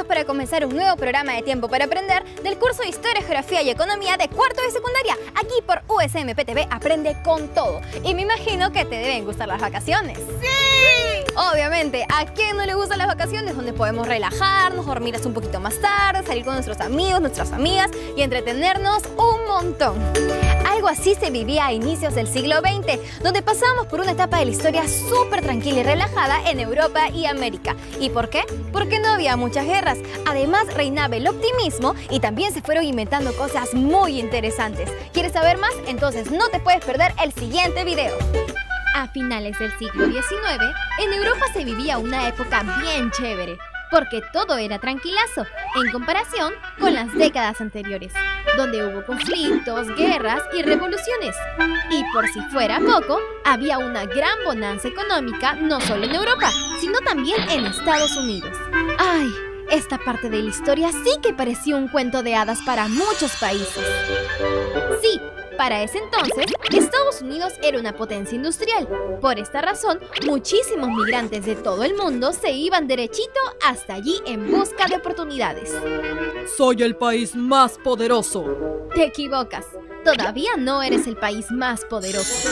Para comenzar un nuevo programa de Tiempo para Aprender del curso de Historia, Geografía y Economía de cuarto de secundaria. Aquí por USMPTV aprende con todo. Y me imagino que te deben gustar las vacaciones. ¡Sí! Obviamente, ¿a quién no le gustan las vacaciones? Donde podemos relajarnos, dormir hasta un poquito más tarde, salir con nuestros amigos, nuestras amigas y entretenernos un montón. Algo así se vivía a inicios del siglo XX, donde pasábamos por una etapa de la historia súper tranquila y relajada en Europa y América. ¿Y por qué? Porque no había muchas guerras. Además, reinaba el optimismo y también se fueron inventando cosas muy interesantes. ¿Quieres saber más? Entonces no te puedes perder el siguiente video. A finales del siglo XIX, en Europa se vivía una época bien chévere, porque todo era tranquilazo en comparación con las décadas anteriores, donde hubo conflictos, guerras y revoluciones. Y por si fuera poco, había una gran bonanza económica no solo en Europa, sino también en Estados Unidos. ¡Ay! Esta parte de la historia sí que parecía un cuento de hadas para muchos países. Sí, para ese entonces, Estados Unidos era una potencia industrial. Por esta razón, muchísimos migrantes de todo el mundo se iban derechito hasta allí en busca de oportunidades. Soy el país más poderoso. Te equivocas. Todavía no eres el país más poderoso.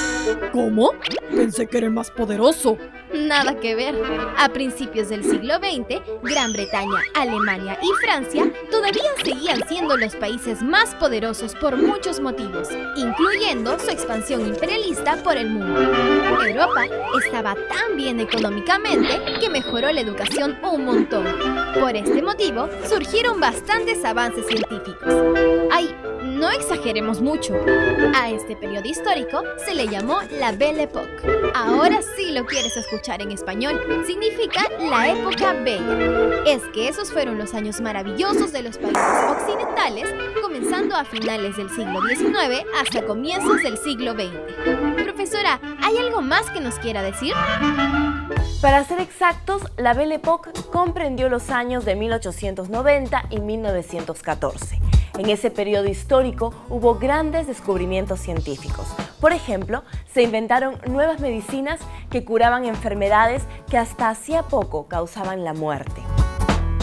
¿Cómo? Pensé que era el más poderoso. Nada que ver. A principios del siglo XX, Gran Bretaña, Alemania y Francia todavía seguían siendo los países más poderosos por muchos motivos, incluyendo su expansión imperialista por el mundo. Europa estaba tan bien económicamente que mejoró la educación un montón. Por este motivo, surgieron bastantes avances científicos. ¡Ay! No exageremos mucho. A este periodo histórico se le llamó la Belle Époque. Ahora sí lo quieres escuchar en español. Significa la época bella. Es que esos fueron los años maravillosos de los países occidentales, comenzando a finales del siglo XIX hasta comienzos del siglo XX. Profesora, ¿hay algo más que nos quiera decir? Para ser exactos, la Belle Époque comprendió los años de 1890 y 1914. En ese periodo histórico hubo grandes descubrimientos científicos. Por ejemplo, se inventaron nuevas medicinas que curaban enfermedades que hasta hacía poco causaban la muerte.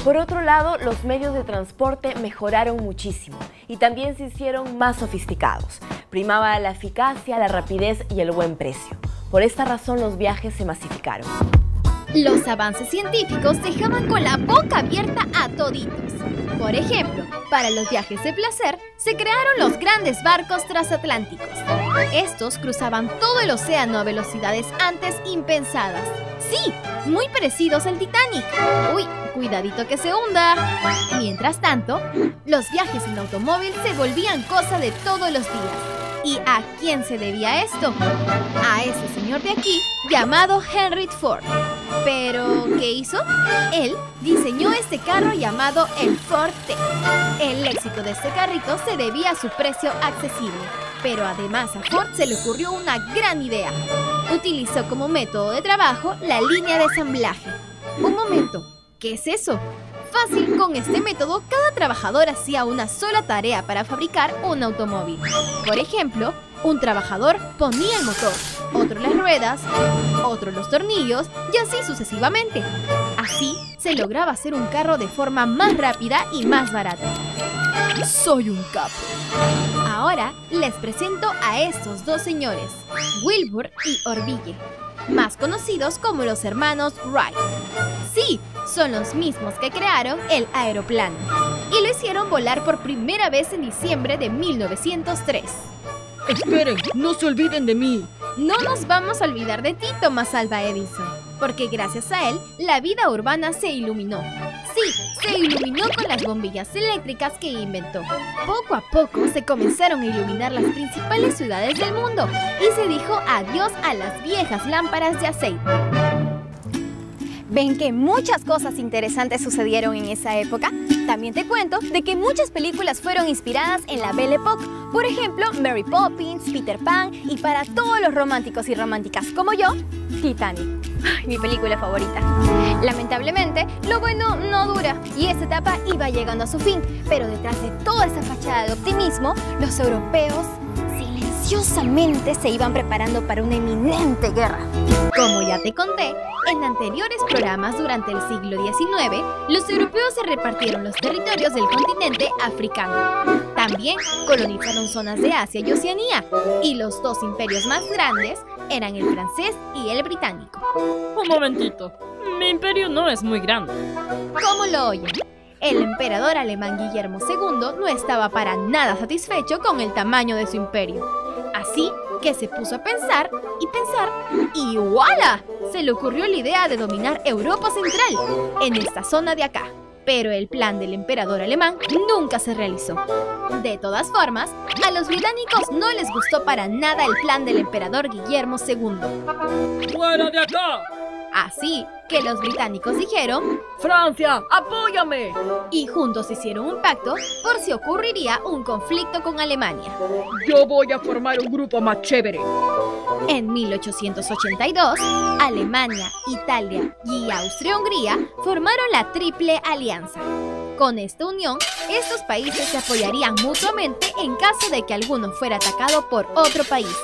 Por otro lado, los medios de transporte mejoraron muchísimo y también se hicieron más sofisticados. Primaba la eficacia, la rapidez y el buen precio. Por esta razón los viajes se masificaron. Los avances científicos dejaban con la boca abierta a toditos. Por ejemplo, para los viajes de placer, se crearon los grandes barcos transatlánticos. Estos cruzaban todo el océano a velocidades antes impensadas. Sí, muy parecidos al Titanic. Uy, cuidadito que se hunda. Mientras tanto, los viajes en automóvil se volvían cosa de todos los días. ¿Y a quién se debía esto? A ese señor de aquí, llamado Henry Ford. ¿Pero qué hizo? Él diseñó este carro llamado el Ford T. El éxito de este carrito se debía a su precio accesible. Pero además a Ford se le ocurrió una gran idea. Utilizó como método de trabajo la línea de ensamblaje. Un momento, ¿qué es eso? Fácil, con este método cada trabajador hacía una sola tarea para fabricar un automóvil. Por ejemplo, un trabajador ponía el motor, otro las ruedas, otro los tornillos y así sucesivamente. Así se lograba hacer un carro de forma más rápida y más barata. Soy un capo. Ahora les presento a estos dos señores, Wilbur y Orville, más conocidos como los hermanos Wright. Sí, son los mismos que crearon el aeroplano y lo hicieron volar por primera vez en diciembre de 1903. Esperen, no se olviden de mí. No nos vamos a olvidar de ti, Thomas Alva Edison, porque gracias a él, la vida urbana se iluminó. Sí, se iluminó con las bombillas eléctricas que inventó. Poco a poco se comenzaron a iluminar las principales ciudades del mundo y se dijo adiós a las viejas lámparas de aceite. ¿Ven que muchas cosas interesantes sucedieron en esa época? También te cuento de que muchas películas fueron inspiradas en la Belle Époque. Por ejemplo, Mary Poppins, Peter Pan y para todos los románticos y románticas como yo, Titanic. Ay, mi película favorita. Lamentablemente, lo bueno no dura y esta etapa iba llegando a su fin. Pero detrás de toda esa fachada de optimismo, los europeos silenciosamente se iban preparando para una inminente guerra. Como ya te conté, en anteriores programas durante el siglo XIX, los europeos se repartieron los territorios del continente africano. También colonizaron zonas de Asia y Oceanía, y los dos imperios más grandes eran el francés y el británico. Un momentito, mi imperio no es muy grande. ¿Cómo lo oyen? El emperador alemán Guillermo II no estaba para nada satisfecho con el tamaño de su imperio. Así que se puso a pensar y ¡voilà! Se le ocurrió la idea de dominar Europa Central, en esta zona de acá. Pero el plan del emperador alemán nunca se realizó. De todas formas, a los británicos no les gustó para nada el plan del emperador Guillermo II. ¡Fuera de acá! Así que los británicos dijeron: ¡Francia, apóyame! Y juntos hicieron un pacto por si ocurriría un conflicto con Alemania. Yo voy a formar un grupo más chévere. En 1882, Alemania, Italia y Austria-Hungría formaron la Triple Alianza. Con esta unión, estos países se apoyarían mutuamente en caso de que alguno fuera atacado por otro país.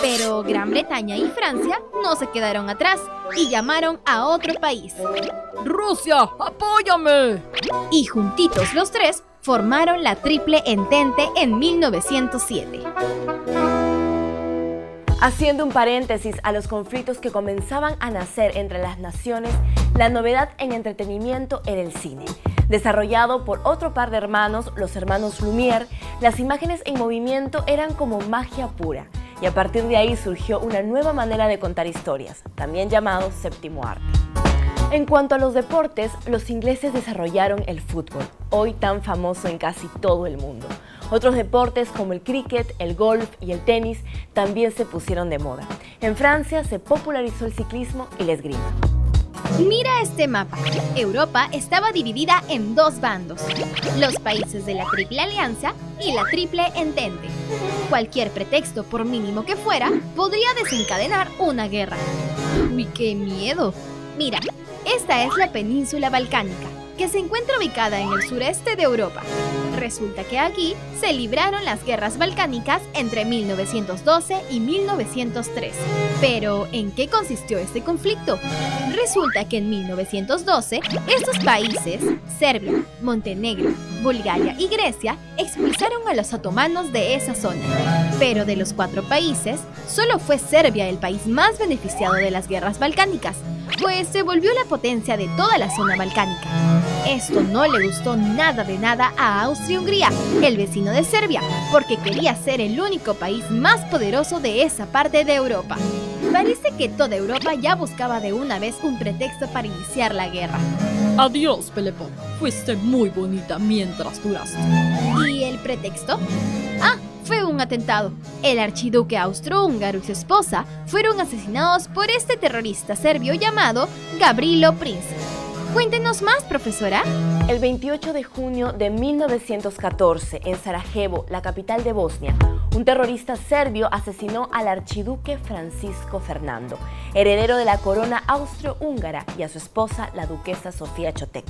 Pero Gran Bretaña y Francia no se quedaron atrás y llamaron a otro país. ¡Rusia, apóyame! Y juntitos los tres formaron la Triple Entente en 1907. Haciendo un paréntesis a los conflictos que comenzaban a nacer entre las naciones, la novedad en entretenimiento era el cine. Desarrollado por otro par de hermanos, los hermanos Lumière, las imágenes en movimiento eran como magia pura. Y a partir de ahí surgió una nueva manera de contar historias, también llamado séptimo arte. En cuanto a los deportes, los ingleses desarrollaron el fútbol, hoy tan famoso en casi todo el mundo. Otros deportes como el cricket, el golf y el tenis también se pusieron de moda. En Francia se popularizó el ciclismo y la esgrima. Mira este mapa. Europa estaba dividida en dos bandos: los países de la Triple Alianza y la Triple Entente. Cualquier pretexto, por mínimo que fuera, podría desencadenar una guerra. ¡Uy, qué miedo! Mira, esta es la península balcánica, que se encuentra ubicada en el sureste de Europa. Resulta que aquí se libraron las guerras balcánicas entre 1912 y 1903. Pero, ¿en qué consistió este conflicto? Resulta que en 1912, estos países, Serbia, Montenegro, Bulgaria y Grecia, expulsaron a los otomanos de esa zona. Pero de los 4 países, solo fue Serbia el país más beneficiado de las guerras balcánicas, pues se volvió la potencia de toda la zona balcánica. Esto no le gustó nada de nada a Austria-Hungría, el vecino de Serbia, porque quería ser el único país más poderoso de esa parte de Europa. Parece que toda Europa ya buscaba de una vez un pretexto para iniciar la guerra. Adiós, Belle Époque. Fuiste muy bonita mientras duraste. ¿Y el pretexto? Fue un atentado. El archiduque austrohúngaro y su esposa fueron asesinados por este terrorista serbio llamado Gavrilo Princip. Cuéntenos más, profesora. El 28 de junio de 1914, en Sarajevo, la capital de Bosnia, un terrorista serbio asesinó al archiduque Francisco Fernando, heredero de la corona austrohúngara, y a su esposa, la duquesa Sofía Chotek.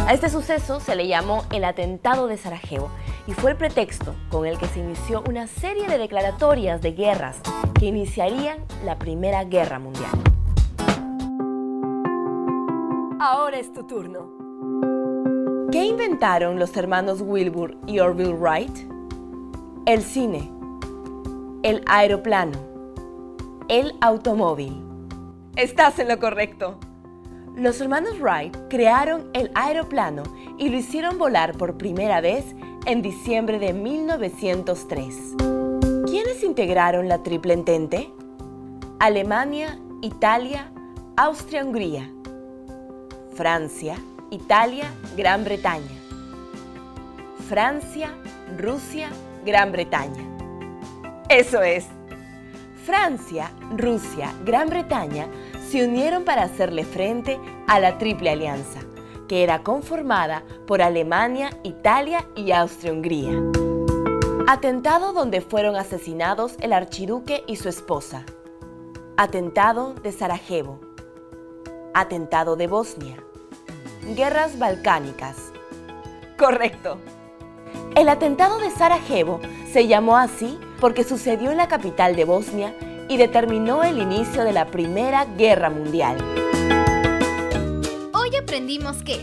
A este suceso se le llamó el atentado de Sarajevo y fue el pretexto con el que se inició una serie de declaratorias de guerras que iniciarían la Primera Guerra Mundial. Ahora es tu turno. ¿Qué inventaron los hermanos Wilbur y Orville Wright? El cine, el aeroplano, el automóvil. Estás en lo correcto. Los hermanos Wright crearon el aeroplano y lo hicieron volar por primera vez en diciembre de 1903. ¿Quiénes integraron la Triple Entente? Alemania, Italia, Austria-Hungría. Francia, Italia, Gran Bretaña. Francia, Rusia, Gran Bretaña. Eso es. Francia, Rusia, Gran Bretaña se unieron para hacerle frente a la Triple Alianza, que era conformada por Alemania, Italia y Austria-Hungría. Atentado donde fueron asesinados el archiduque y su esposa. Atentado de Sarajevo. Atentado de Bosnia. Guerras balcánicas. Correcto. El atentado de Sarajevo se llamó así porque sucedió en la capital de Bosnia y determinó el inicio de la Primera Guerra Mundial. Hoy aprendimos que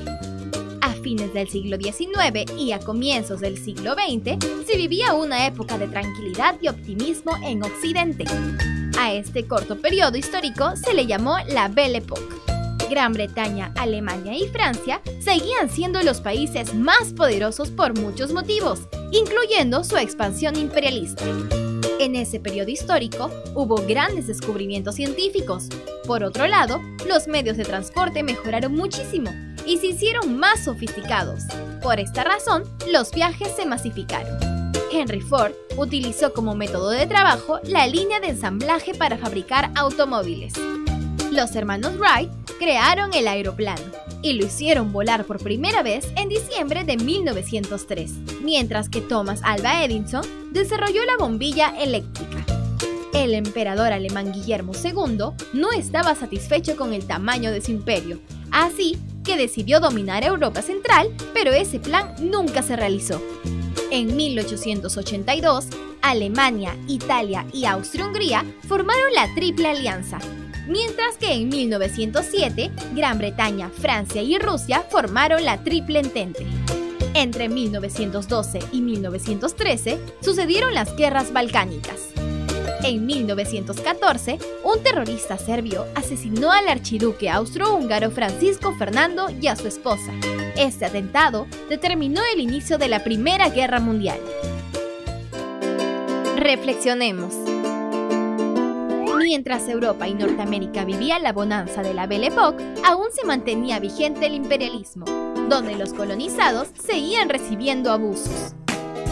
a fines del siglo XIX y a comienzos del siglo XX se vivía una época de tranquilidad y optimismo en Occidente. A este corto periodo histórico se le llamó la Belle Époque. Gran Bretaña, Alemania y Francia seguían siendo los países más poderosos por muchos motivos, incluyendo su expansión imperialista. En ese periodo histórico hubo grandes descubrimientos científicos. Por otro lado, los medios de transporte mejoraron muchísimo y se hicieron más sofisticados. Por esta razón, los viajes se masificaron. Henry Ford utilizó como método de trabajo la línea de ensamblaje para fabricar automóviles. Los hermanos Wright crearon el aeroplano y lo hicieron volar por primera vez en diciembre de 1903, mientras que Thomas Alva Edison desarrolló la bombilla eléctrica. El emperador alemán Guillermo II no estaba satisfecho con el tamaño de su imperio, así que decidió dominar Europa Central, pero ese plan nunca se realizó. En 1882, Alemania, Italia y Austria-Hungría formaron la Triple Alianza, mientras que en 1907, Gran Bretaña, Francia y Rusia formaron la Triple Entente. Entre 1912 y 1913 sucedieron las guerras balcánicas. En 1914, un terrorista serbio asesinó al archiduque austrohúngaro Francisco Fernando y a su esposa. Este atentado determinó el inicio de la Primera Guerra Mundial. Reflexionemos. Mientras Europa y Norteamérica vivían la bonanza de la Belle Époque, aún se mantenía vigente el imperialismo, donde los colonizados seguían recibiendo abusos.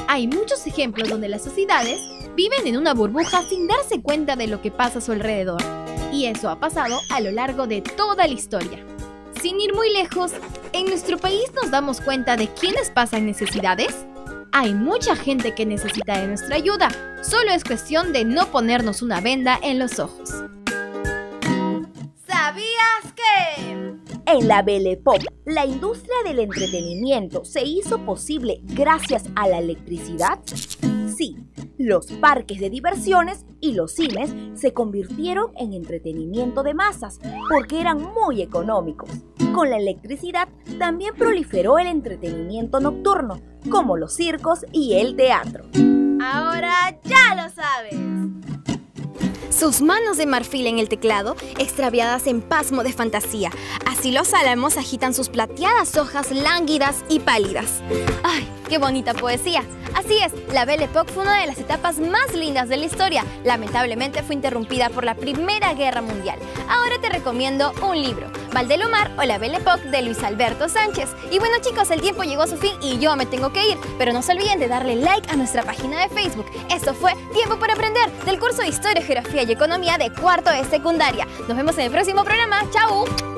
Hay muchos ejemplos donde las sociedades viven en una burbuja sin darse cuenta de lo que pasa a su alrededor, y eso ha pasado a lo largo de toda la historia. Sin ir muy lejos, ¿en nuestro país nos damos cuenta de quiénes pasan necesidades? Hay mucha gente que necesita de nuestra ayuda, solo es cuestión de no ponernos una venda en los ojos. ¿Sabías que? En la Belle Époque, la industria del entretenimiento se hizo posible gracias a la electricidad. Sí, los parques de diversiones y los cines se convirtieron en entretenimiento de masas porque eran muy económicos. Con la electricidad también proliferó el entretenimiento nocturno, como los circos y el teatro. Ahora ya lo sabes. Sus manos de marfil en el teclado, extraviadas en pasmo de fantasía. Así los álamos agitan sus plateadas hojas lánguidas y pálidas. ¡Ay, qué bonita poesía! Así es, la Belle Époque fue una de las etapas más lindas de la historia. Lamentablemente fue interrumpida por la Primera Guerra Mundial. Ahora te recomiendo un libro, Valdelomar o la Belle Époque de Luis Alberto Sánchez. Y bueno chicos, el tiempo llegó a su fin y yo me tengo que ir. Pero no se olviden de darle like a nuestra página de Facebook. Esto fue Tiempo para Aprender, del curso de Historia, Geografía y Economía de cuarto de secundaria. Nos vemos en el próximo programa. ¡Chao!